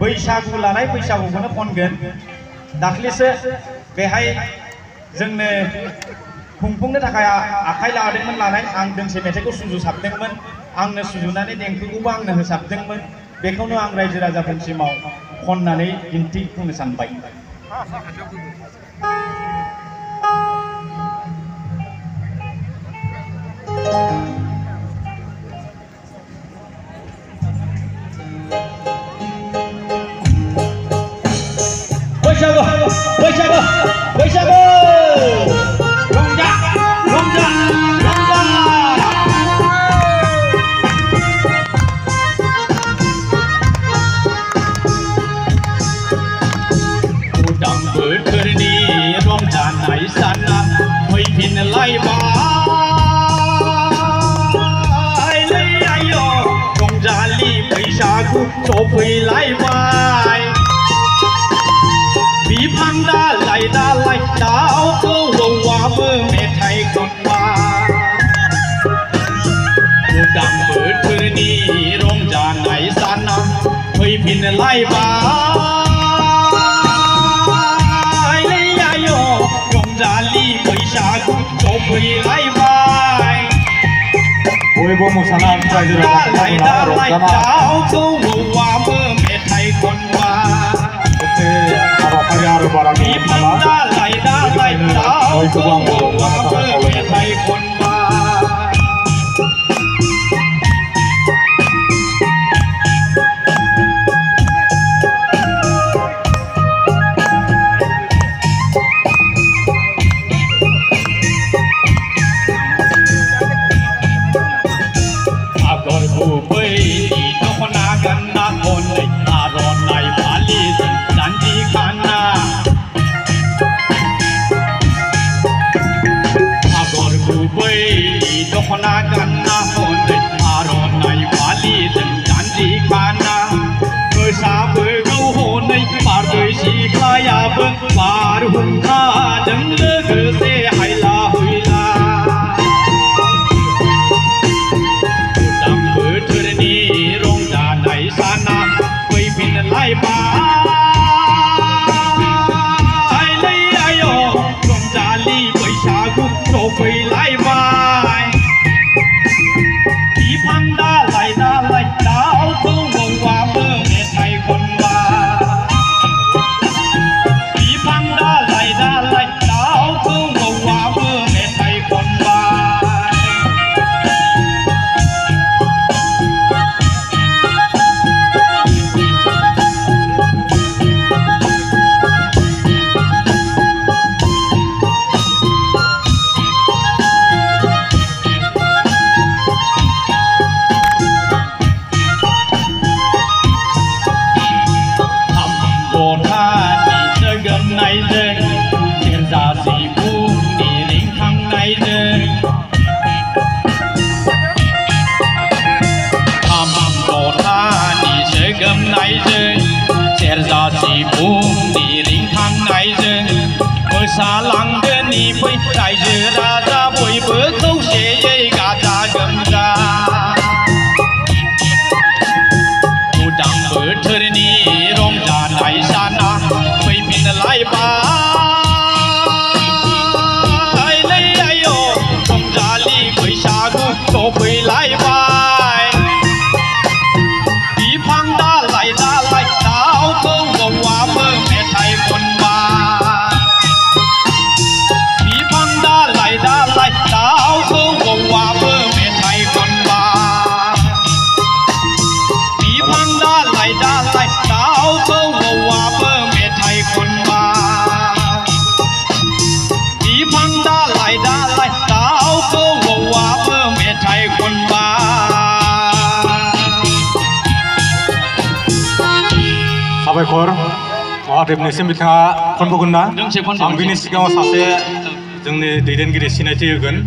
बैसागु लानाय बैसागुखौनो खनगोन दाख्लिसो बेहाय जोंनो खुंफुंनो थाखाय आखाइ लादोंमोन लानाय आं दोंसे मेथाइखौ सुजुसाबदोंमोन आंनो सुजुनानै देंखोखौबो आंनो होसाबदोंमोन बेखौनो आं रायजो राजाफोरसिमाव खननानै दिन्थिफुंनो सानबाय। बैसागु बैसागु बैसागु रंजा रंजा रंजा उदां बोथोरनि रंजानाय साना फैफिनलायबाय आय' रंजालि बैसागु सफैलायबाय बिफां दालाय दालाय दाउ खौवौआबो मेथाइ खनबाय उदां बोथोरनि रंजानाय साना फैफिनलायबाय आय' रंजालि बैसागु सफैलायबाय बयबो मोसानाय रायजो राजाफोरा दालाय दाउ खौवौआबो मेथाइ खनबाय हाबाफारि आरो बारा बिफां दालाय दालाय दाउ खौवौआबो मेथाइ खनबाय आगर गुबैनि दख'ना गानना खनै आर'नाइ फालिजों जानजि खाना आगर गुबैनि दख'ना गानना खनै आर'नाइ फालिजों जानजि खाना मोसाबोगौ हनै बारदै सिख्लायाबो बारहुंखाजों लोगोसे हायला हुइला बोथोरनि रंजानाय साना फैफिनलायबाय आय' रंजालि बैसागु सफैलायबाय बिफां दालाय दालाय दाउ खौवौआबो मेथाइ खनबाय बिफां दालाय दालाय दाउ खौवौआबो मेथाइ खनबाय सेरजा सिफुंनि रिंखांनायजों खाम जथानि सोगोमनायजों सेरजा सिफुंनि रिंखांनायजों मोसालांगोनि फै रायजो राजा बयबो खौसेयै गाजा गोमजा उदां बोथोरनि रंजानाय साना फैफिनलायबाय आय' रंजालि बैसागु सफैलायबाय बिफां दालाय दालाय दाउ खौवौआबो मेथाइ खनबाय बिफां दालाय दालाय दाउ खौवौआबो मेथाइ खनबाय बिफां दालाय दालाय दाउ खौवौआबो मेथाइ खनबाय बिफां दालाय दालाय दाउ खौवौआबो मेथाइ खनबाय साबायखर महादेबनिसिम बिथाङा खनबोगोन ना आं बिनि सिगाङाव सासे जोंनि दैदेनगिरि सिनायथि होगोन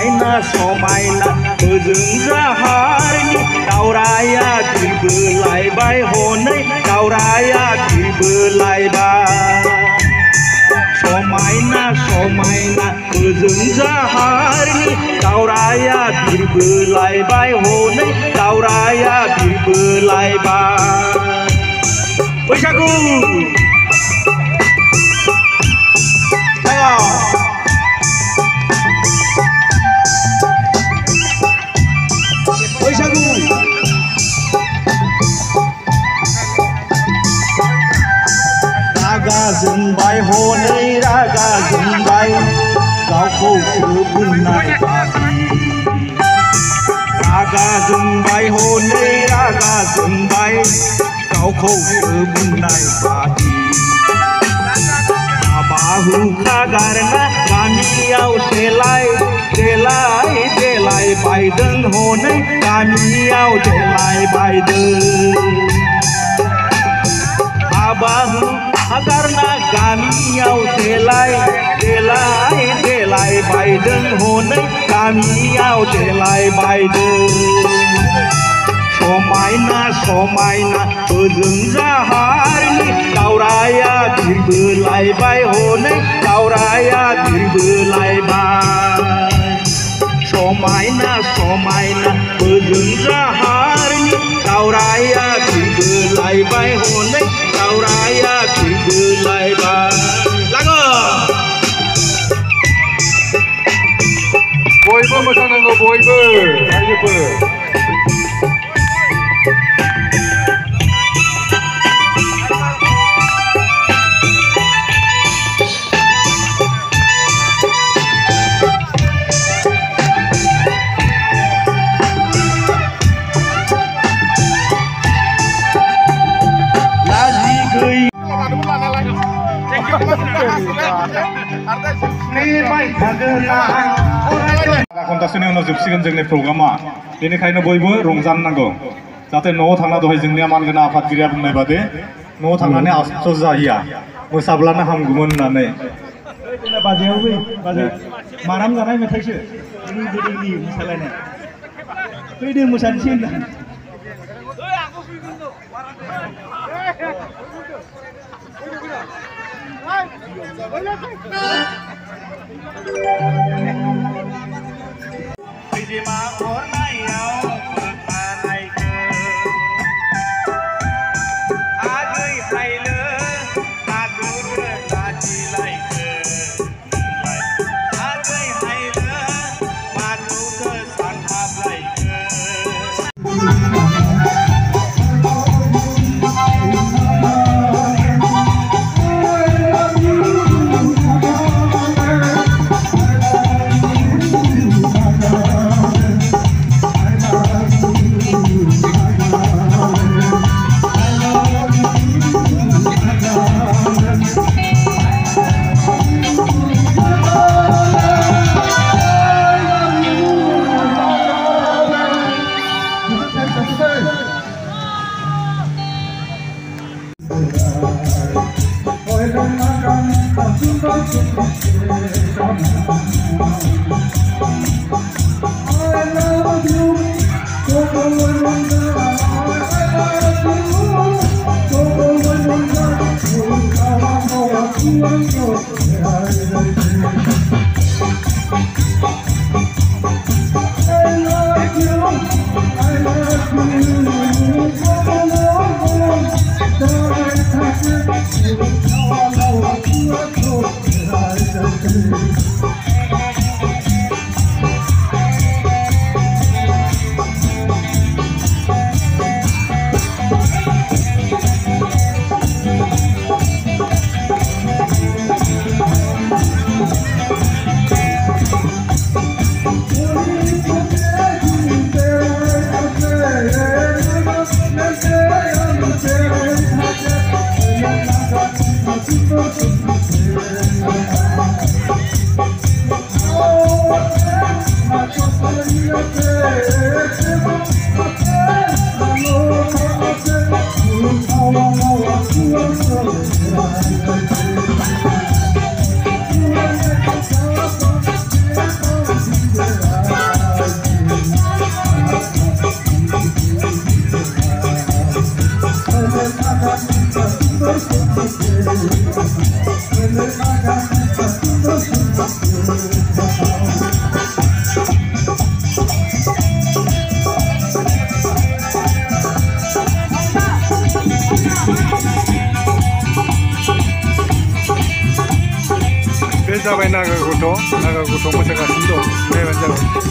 समायना समायना ओजों जाहारनि दावराया बिरबोलायबाय हनै दावराया बिरबोलायबाय समायना समायना ओजों जाहारनि दावराया बिरबोलायबाय हनै दावराया बिरबोलायबाय बैसागु बैसागु रागा जोंबाय हनै रागा जोंबाय गावखौ सोबुनाय बादि रागा जोंबाय हनै रागा जोंबाय गावखौ सोबुनाय बादि हाबा हुखा गारना गामियाव देलाय देलाय देलाय बायदों हनै गामियाव देलाय बायदों हाबा हुखा गारना गामियाव देलाय देलाय देलाय बायदों हनै गामियाव देलाय बायदों समायना समायना ओजों जाहारनि दावराया बिरबोलायबाय हनै दावराया बिरबोलायबाय समायना समायना ओजों जाहारनि दावराया बिरबोलायबाय हनै दावराया बिरबोलायबाय लाङो बयबो मोसानांगौ बयबो रायजोफोर घन्टासोनि उनाव जोबसिगोन जोंनि प्रग्रामा बेनिखायनो बयबो रंजानांगौ जाहाथे न'आव थांना दहाय जोंनिया मानगोनां आफादगिरिया बुंनाय बादि न'आव थांनानै आफसोस जाहैया मोसाब्लानो हामगौमोन होननानै बाजेयावबो बाजे माराम जानाय मेथाइसो गोदोनि मोसालायनाय फैदो मोसानोसै होनना खैजेमा अरनायाव फोथारायखो आगै हायलो आगुरो लाजिलायखो आगै हायलो मागौदो सानहाबलायखो खोनाबाय नागा गथ' मोसागासिनो दं नायबानो जाबाय